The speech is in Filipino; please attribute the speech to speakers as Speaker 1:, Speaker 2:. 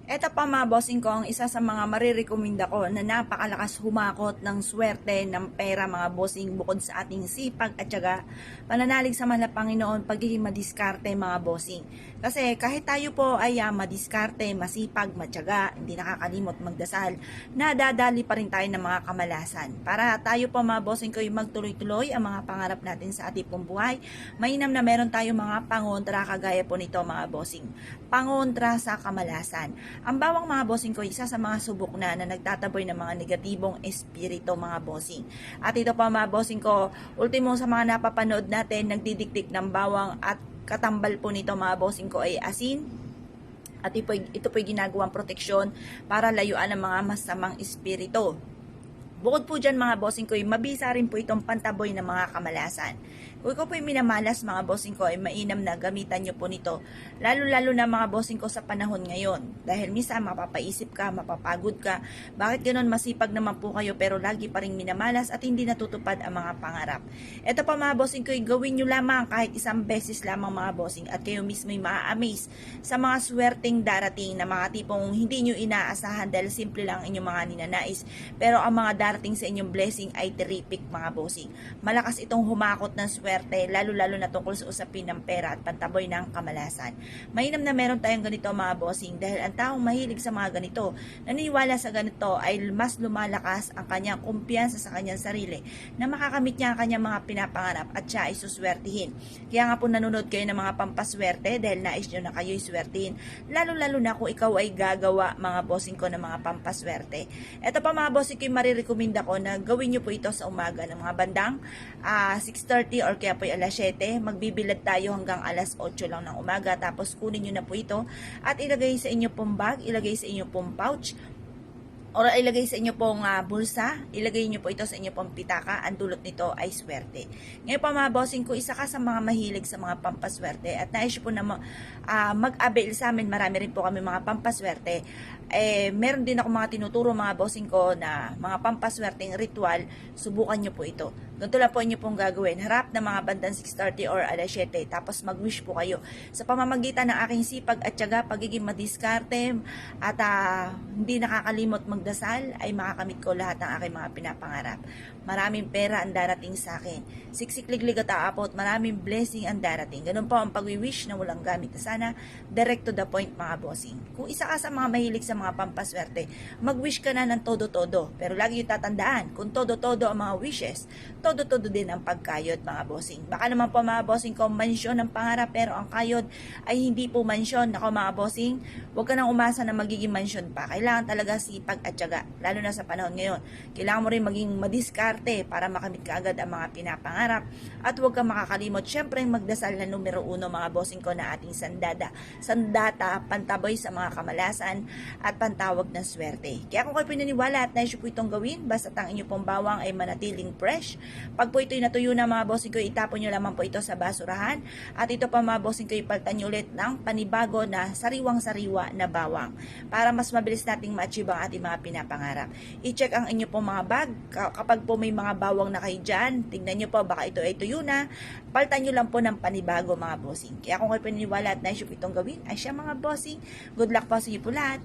Speaker 1: Eto pa mga bossing ko, ang isa sa mga marirekomenda ko na napakalakas humakot ng swerte ng pera mga bossing bukod sa ating sipag at syaga, pananalig sa mahal na Panginoon, pagiging madiskarte mga bossing. Kasi kahit tayo po ay madiskarte, masipag, matyaga, hindi nakakalimot magdasal, nadadali pa rin tayo ng mga kamalasan. Para tayo po mga bossing ko yung magtuloy-tuloy ang mga pangarap natin sa ating pong buhay, mainam na meron tayong mga pangontra kagaya po nito mga bossing. Pangontra sa kamalasan. Ang bawang mga bossing ko, isa sa mga subok na nagtataboy ng mga negatibong espiritu mga bossing. At ito pa mga bossing ko, ultimo sa mga napapanood natin, nagdidikdik ng bawang at katambal po nito mga bossing ko ay asin. At ito po'y ginagawang proteksyon para layuan ang mga masamang espiritu. Bukod po dyan mga bossing ko, mabisa rin po itong pantaboy ng mga kamalasan. Kung ikaw po'y minamalas mga bossing ko, ay mainam na gamitan nyo po nito. Lalo-lalo na mga bossing ko sa panahon ngayon. Dahil minsan mapapaisip ka, mapapagod ka. Bakit ganon masipag naman po kayo pero lagi pa rin minamalas at hindi natutupad ang mga pangarap. Ito pa mga bossing ko, gawin nyo lamang kahit isang beses lamang mga bossing at kayo mismo'y maa-amaze sa mga swerteng darating na mga tipong hindi nyo inaasahan dahil simple lang inyong mga ninanais. Pero ang mga darating sa inyong blessing ay terrific mga bossing. Malakas itong humakot ng swerte, lalo-lalo na tungkol sa usapin ng pera at pantaboy ng kamalasan. Mainam na meron tayong ganito mga bossing dahil ang taong mahilig sa mga ganito, naniniwala sa ganito ay mas lumalakas ang kanyang kumpiyansa sa kanyang sarili na makakamit niya ang kanyang mga pinapangarap at siya ay suswertihin. Kaya nga po nanonood kayo ng mga pampaswerte dahil nais nyo na kayo'y swertihin. Lalo-lalo na kung ikaw ay gagawa mga bossing ko ng mga pampaswerte. Ito pa mga bossing ko yung marirekomenda ko na gawin nyo po ito sa umaga ng mga bandang 6:30 or kaya po alas 7. Magbibilad tayo hanggang alas 8 lang ng umaga. Tapos kunin nyo na po ito at ilagay sa inyo pong bag, ilagay sa inyo pong pouch, or ilagay sa inyo pong bulsa, ilagay nyo po ito sa inyo pong pitaka, ang dulot nito ay swerte. Ngayon pa mga bossing ko, isa ka sa mga mahilig sa mga pampaswerte at nais po na mag-avail sa amin, marami rin po kami mga pampaswerte. Meron din ako mga tinuturo mga bossing ko na mga pampaswerteng ritual, subukan nyo po ito. Ganito lang po inyo pong gagawin, harap ng mga bandang 6:30 or alas 7, tapos mag-wish po kayo. Sa pamamagitan ng aking sipag at tiyaga, pagiging madiskarte at hindi nakakalimot magdasal, ay makakamit ko lahat ng aking mga pinapangarap. Maraming pera ang darating sa akin. Siksikliglig at aapot, maraming blessing ang darating. Ganun po ang pag-wish na walang gamit na sana, direct to the point mga bossing. Kung isa ka sa mga mahilig sa mga pampaswerte, mag-wish ka na ng todo-todo. Pero lagi yung tatandaan, kung todo-todo ang mga wishes, todo-todo din ang pagkayod mga bossing. Baka naman po mga bossing ko, mansyon ang pangarap pero ang kayod ay hindi po mansyon. Nako mga bossing, huwag ka nang umasa na magiging mansyon pa. Kailangan talaga sipag at tiyaga, lalo na sa panahon ngayon. Kailangan mo rin maging madiskarte para makamit ka agad ang mga pinapangarap at huwag kang makakalimot. Siyempre magdasal na numero 1 mga bossing ko na ating sandata, pantaboy sa mga kamalasan at pantawag ng swerte. Kaya kung kayo pinaniwala at nais po itong gawin, basta ang inyo pong bawang ay manatiling fresh. Pag po ito'y natuyo na mga bossing ko, itapon nyo lamang po ito sa basurahan. At ito pa mga bossing ko, ipalitan nyo ulit ng panibago na sariwang-sariwa na bawang para mas mabilis nating ma-achieve ang ating mga pinapangarap. I-check ang inyo pong mga bag. Kapag po may mga bawang na kayo dyan, tignan nyo po, baka ito ay tuyo na. Palitan nyo lang po ng panibago mga bossing. Kaya kung kayo pinaniwala at nais po itong gawin, ay siya mga bossing. Good luck po sa inyo po lahat.